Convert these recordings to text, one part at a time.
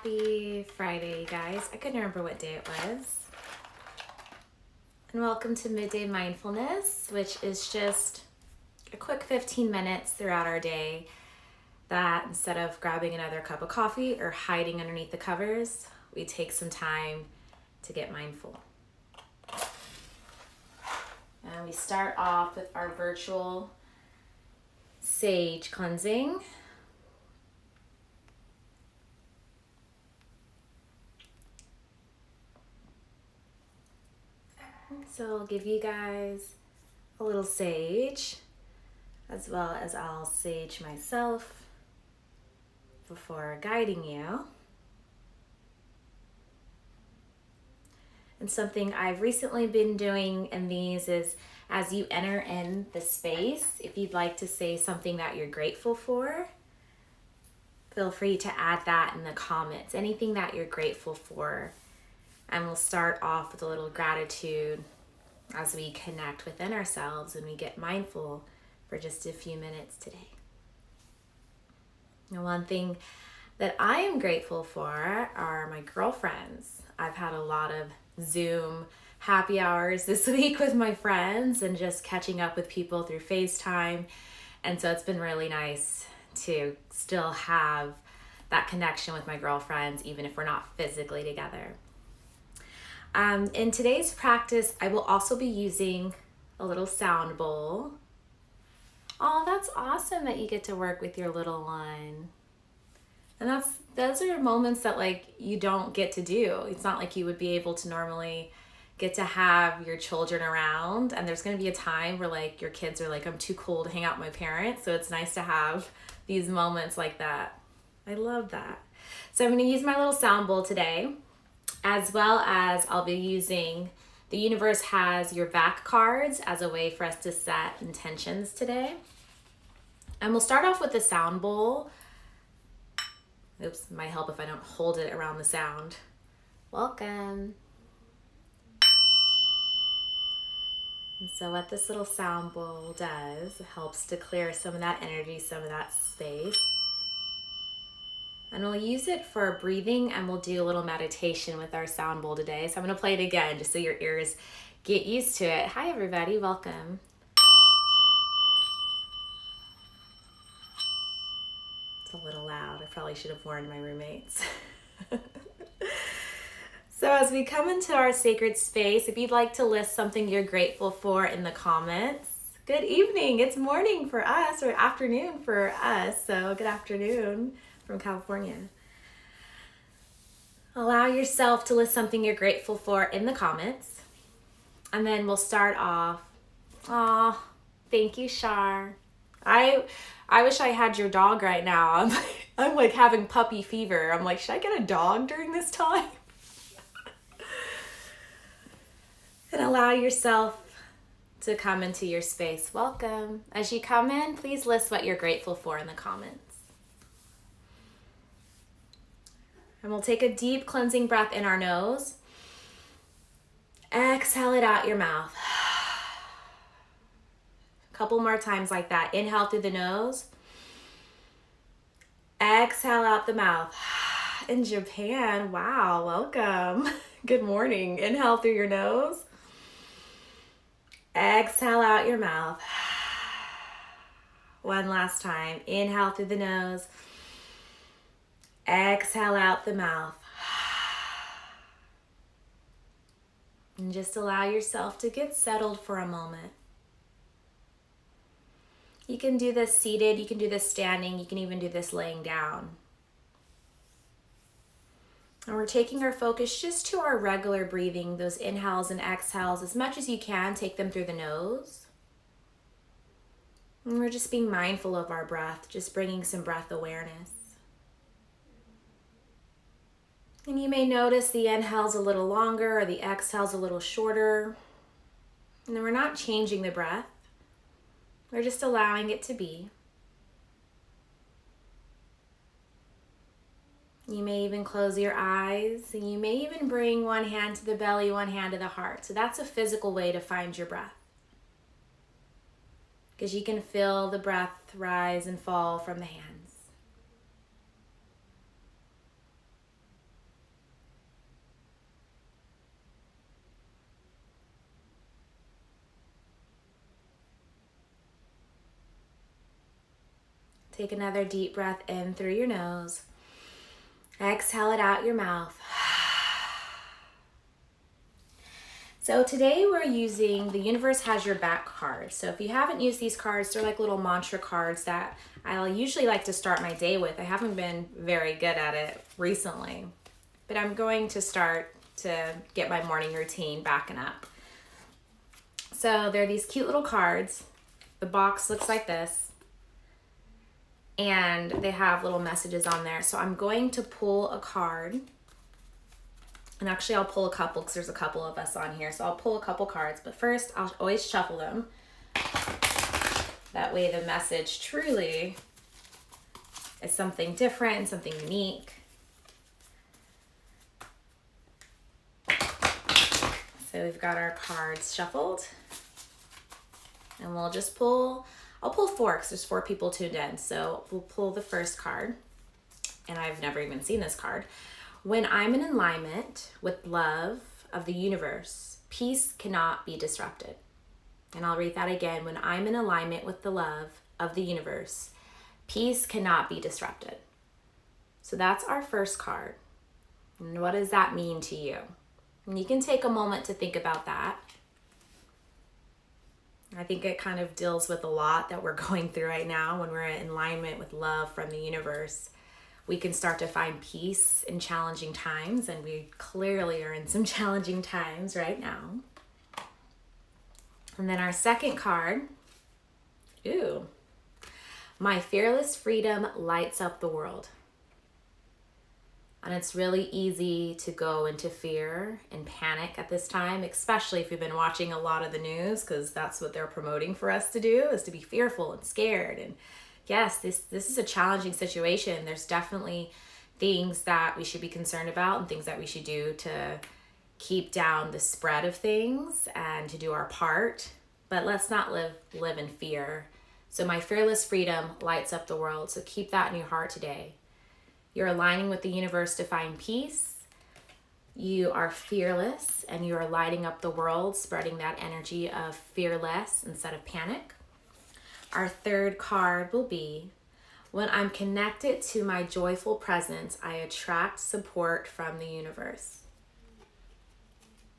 Happy Friday, guys. I couldn't remember what day it was. And welcome to Midday Mindfulness, which is just a quick 15 minutes throughout our day that instead of grabbing another cup of coffee or hiding underneath the covers, we take some time to get mindful. And we start off with our virtual sage cleansing. So I'll give you guys a little sage, as well as I'll sage myself before guiding you. And something I've recently been doing in these is as you enter in the space, if you'd like to say something that you're grateful for, feel free to add that in the comments, anything that you're grateful for. And we'll start off with a little gratitude as we connect within ourselves and we get mindful for just a few minutes today. And one thing that I am grateful for are my girlfriends. I've had a lot of Zoom happy hours this week with my friends and just catching up with people through FaceTime. And so it's been really nice to still have that connection with my girlfriends, even if we're not physically together. In today's practice, I will also be using a little sound bowl. Oh, that's awesome that you get to work with your little one. And those are moments that you don't get to do. It's not like you would be able to normally get to have your children around, and there's going to be a time where your kids are I'm too cool to hang out with my parents. So it's nice to have these moments like that. I love that. So I'm going to use my little sound bowl today, as well as I'll be using, the universe has your back cards as a way for us to set intentions today. And we'll start off with the sound bowl. Oops, might help if I don't hold it around the sound. Welcome. And so what this little sound bowl does, it helps to clear some of that energy, some of that space. And we'll use it for breathing, and we'll do a little meditation with our sound bowl today. So I'm going to play it again just so your ears get used to it. Hi, everybody. Welcome. It's a little loud. I probably should have warned my roommates. So as we come into our sacred space, if you'd like to list something you're grateful for in the comments, good evening. It's morning for us, or afternoon for us. So good afternoon from California. Allow yourself to list something you're grateful for in the comments. And then we'll start off. Aw, thank you, Shar. I wish I had your dog right now. I'm having puppy fever. I'm should I get a dog during this time? And allow yourself to come into your space. Welcome. As you come in, please list what you're grateful for in the comments. And we'll take a deep cleansing breath in our nose. Exhale it out your mouth. A couple more times like that. Inhale through the nose. Exhale out the mouth. In Japan, wow, welcome. Good morning. Inhale through your nose. Exhale out your mouth. One last time. Inhale through the nose. Exhale out the mouth. And just allow yourself to get settled for a moment. You can do this seated, you can do this standing, you can even do this laying down. And we're taking our focus just to our regular breathing, those inhales and exhales. As much as you can, take them through the nose. And we're just being mindful of our breath, just bringing some breath awareness. And you may notice the inhale's a little longer or the exhale's a little shorter. And then we're not changing the breath. We're just allowing it to be. You may even close your eyes, and you may even bring one hand to the belly, one hand to the heart. So that's a physical way to find your breath, because you can feel the breath rise and fall from the hands. Take another deep breath in through your nose. Exhale it out your mouth. So today we're using the Universe Has Your Back card. So if you haven't used these cards, they're like little mantra cards that I'll usually like to start my day with. I haven't been very good at it recently, but I'm going to start to get my morning routine backing up. So they're these cute little cards. The box looks like this, and they have little messages on there. So I'm going to pull a card. And actually I'll pull a couple because there's a couple of us on here. So I'll pull a couple cards, but first I'll always shuffle them. That way the message truly is something different and something unique. So we've got our cards shuffled. And we'll just I'll pull 4 because there's 4 people tuned in. So we'll pull the first card. And I've never even seen this card. When I'm in alignment with love of the universe, peace cannot be disrupted. And I'll read that again. When I'm in alignment with the love of the universe, peace cannot be disrupted. So that's our first card. And what does that mean to you? And you can take a moment to think about that. I think it kind of deals with a lot that we're going through right now. When we're in alignment with love from the universe, we can start to find peace in challenging times, and we clearly are in some challenging times right now. And then our second card, my fearless freedom lights up the world. And it's really easy to go into fear and panic at this time, especially if you've been watching a lot of the news, because that's what they're promoting for us to do, is to be fearful and scared. And yes, this is a challenging situation. There's definitely things that we should be concerned about and things that we should do to keep down the spread of things and to do our part. But let's not live in fear. So my fearless freedom lights up the world. So keep that in your heart today. You're aligning with the universe to find peace. You are fearless and you are lighting up the world, spreading that energy of fearless instead of panic. Our third card will be, when I'm connected to my joyful presence, I attract support from the universe.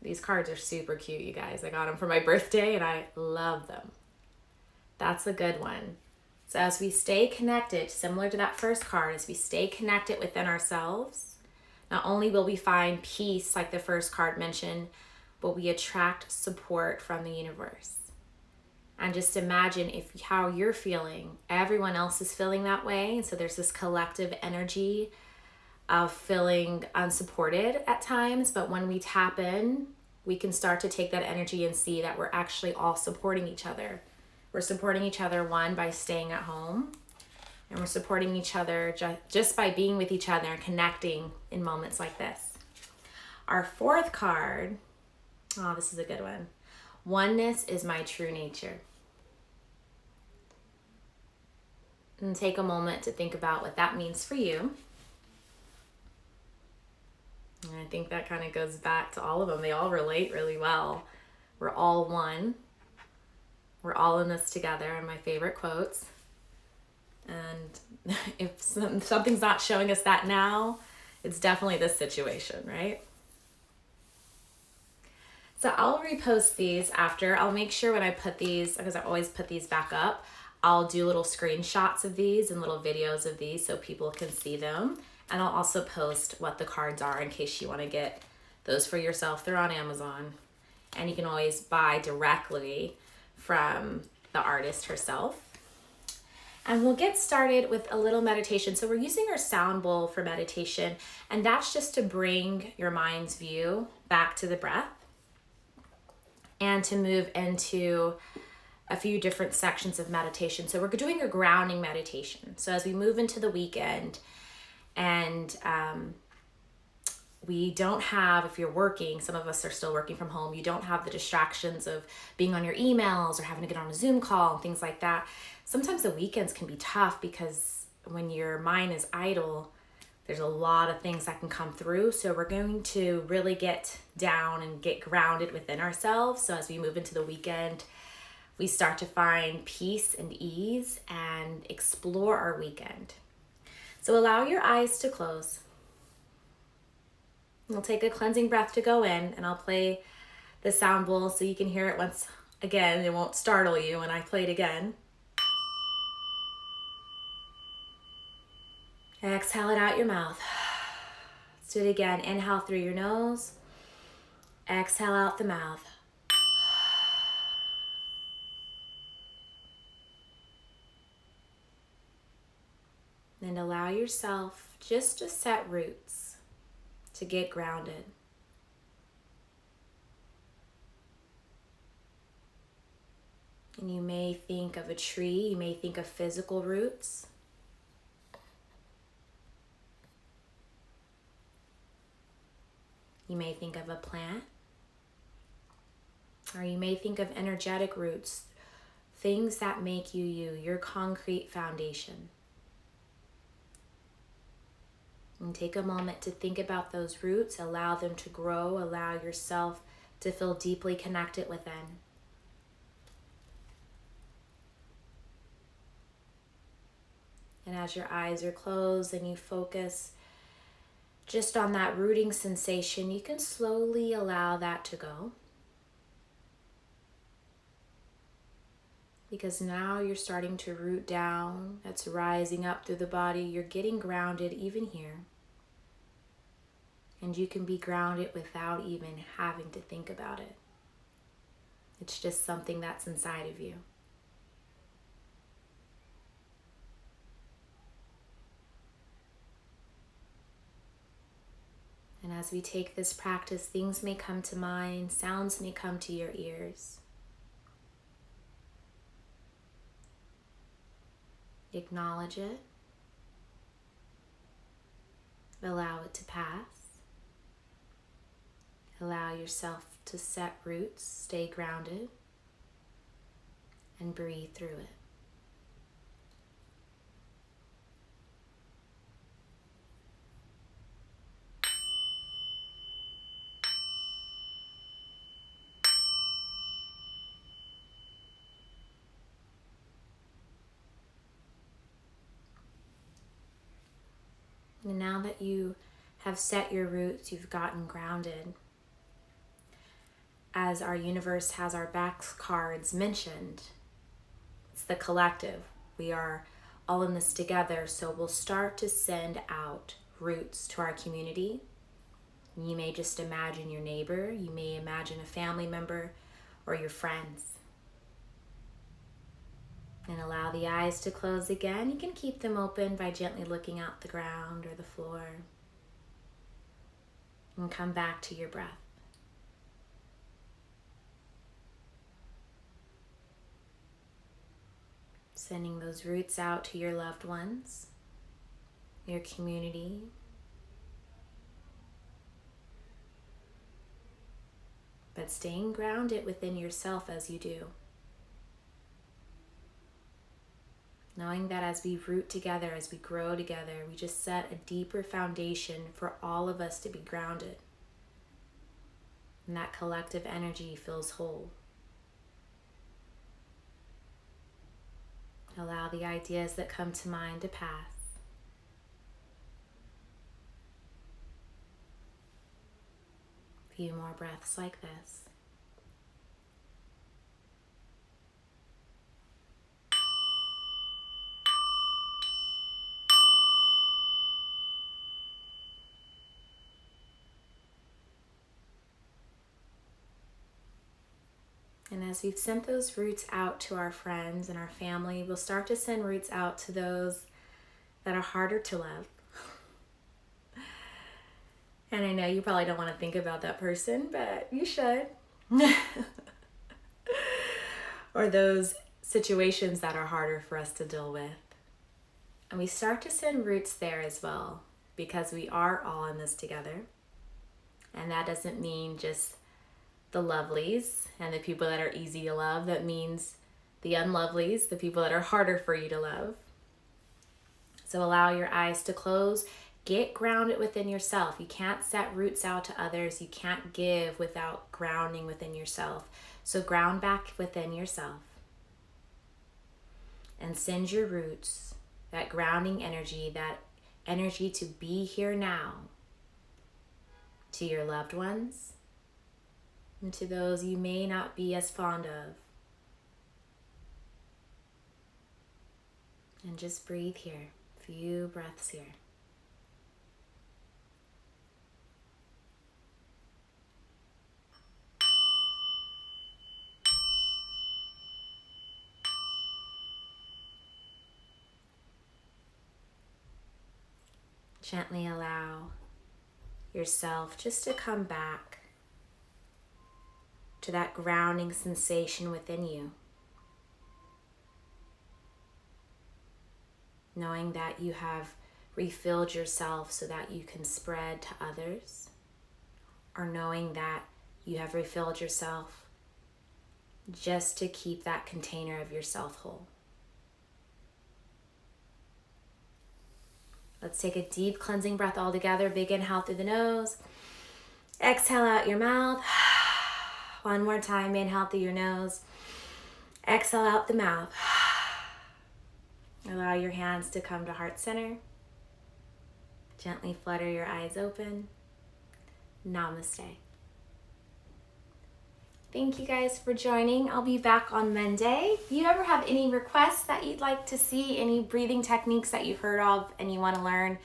These cards are super cute, you guys. I got them for my birthday and I love them. That's a good one. So as we stay connected, similar to that first card, as we stay connected within ourselves, not only will we find peace like the first card mentioned, but we attract support from the universe. And just imagine how you're feeling, everyone else is feeling that way. And so there's this collective energy of feeling unsupported at times. But when we tap in, we can start to take that energy and see that we're actually all supporting each other. We're supporting each other, one, by staying at home. And we're supporting each other just by being with each other and connecting in moments like this. Our fourth card, this is a good one. Oneness is my true nature. And take a moment to think about what that means for you. And I think that kind of goes back to all of them. They all relate really well. We're all one. We're all in this together, and my favorite quotes. And if something's not showing us that now, it's definitely this situation, right? So I'll repost these after. I'll make sure when I put these, because I always put these back up, I'll do little screenshots of these and little videos of these so people can see them. And I'll also post what the cards are in case you want to get those for yourself. They're on Amazon. And you can always buy directly from the artist herself. And we'll get started with a little meditation. So we're using our sound bowl for meditation, and that's just to bring your mind's view back to the breath and to move into a few different sections of meditation. So we're doing a grounding meditation. So as we move into the weekend, and we don't have, if you're working, some of us are still working from home, you don't have the distractions of being on your emails or having to get on a Zoom call and things like that. Sometimes the weekends can be tough because when your mind is idle, there's a lot of things that can come through. So we're going to really get down and get grounded within ourselves. So as we move into the weekend, we start to find peace and ease and explore our weekend. So allow your eyes to close. We'll take a cleansing breath to go in, and I'll play the sound bowl so you can hear it once again. It won't startle you when I play it again. Exhale it out your mouth. Let's do it again. Inhale through your nose. Exhale out the mouth. And allow yourself just to set roots, to get grounded. And you may think of a tree, you may think of physical roots. You may think of a plant. Or you may think of energetic roots, things that make you you, your concrete foundation. And take a moment to think about those roots, allow them to grow, allow yourself to feel deeply connected within. And as your eyes are closed and you focus just on that rooting sensation, you can slowly allow that to go. Because now you're starting to root down, that's rising up through the body. You're getting grounded even here. And you can be grounded without even having to think about it. It's just something that's inside of you. And as we take this practice, things may come to mind, sounds may come to your ears. Acknowledge it. Allow it to pass. Allow yourself to set roots, stay grounded, and breathe through it. And now that you have set your roots, you've gotten grounded. As our universe has our back cards mentioned, it's the collective. We are all in this together, so we'll start to send out roots to our community. You may just imagine your neighbor, you may imagine a family member or your friends. And allow the eyes to close again. You can keep them open by gently looking out the ground or the floor. And come back to your breath. Sending those roots out to your loved ones, your community. But staying grounded within yourself as you do. Knowing that as we root together, as we grow together, we just set a deeper foundation for all of us to be grounded. And that collective energy feels whole. Allow the ideas that come to mind to pass. A few more breaths like this. And as we've sent those roots out to our friends and our family, we'll start to send roots out to those that are harder to love. And I know you probably don't want to think about that person, but you should. Or those situations that are harder for us to deal with. And we start to send roots there as well, because we are all in this together. And that doesn't mean just the lovelies and the people that are easy to love. That means the unlovelies, the people that are harder for you to love. So allow your eyes to close. Get grounded within yourself. You can't set roots out to others. You can't give without grounding within yourself. So ground back within yourself. and send your roots, that grounding energy, that energy to be here now, to your loved ones and to those you may not be as fond of. And just breathe here, a few breaths here. Gently allow yourself just to come back to that grounding sensation within you. Knowing that you have refilled yourself so that you can spread to others, or knowing that you have refilled yourself just to keep that container of yourself whole. Let's take a deep cleansing breath all together. Big inhale through the nose. Exhale out your mouth. One more time. Inhale through your nose. Exhale out the mouth. Allow your hands to come to heart center. Gently flutter your eyes open. Namaste. Thank you guys for joining. I'll be back on Monday. If you ever have any requests that you'd like to see, any breathing techniques that you've heard of and you want to learn,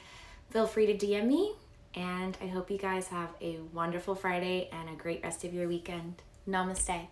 feel free to DM me. And I hope you guys have a wonderful Friday and a great rest of your weekend. Namaste.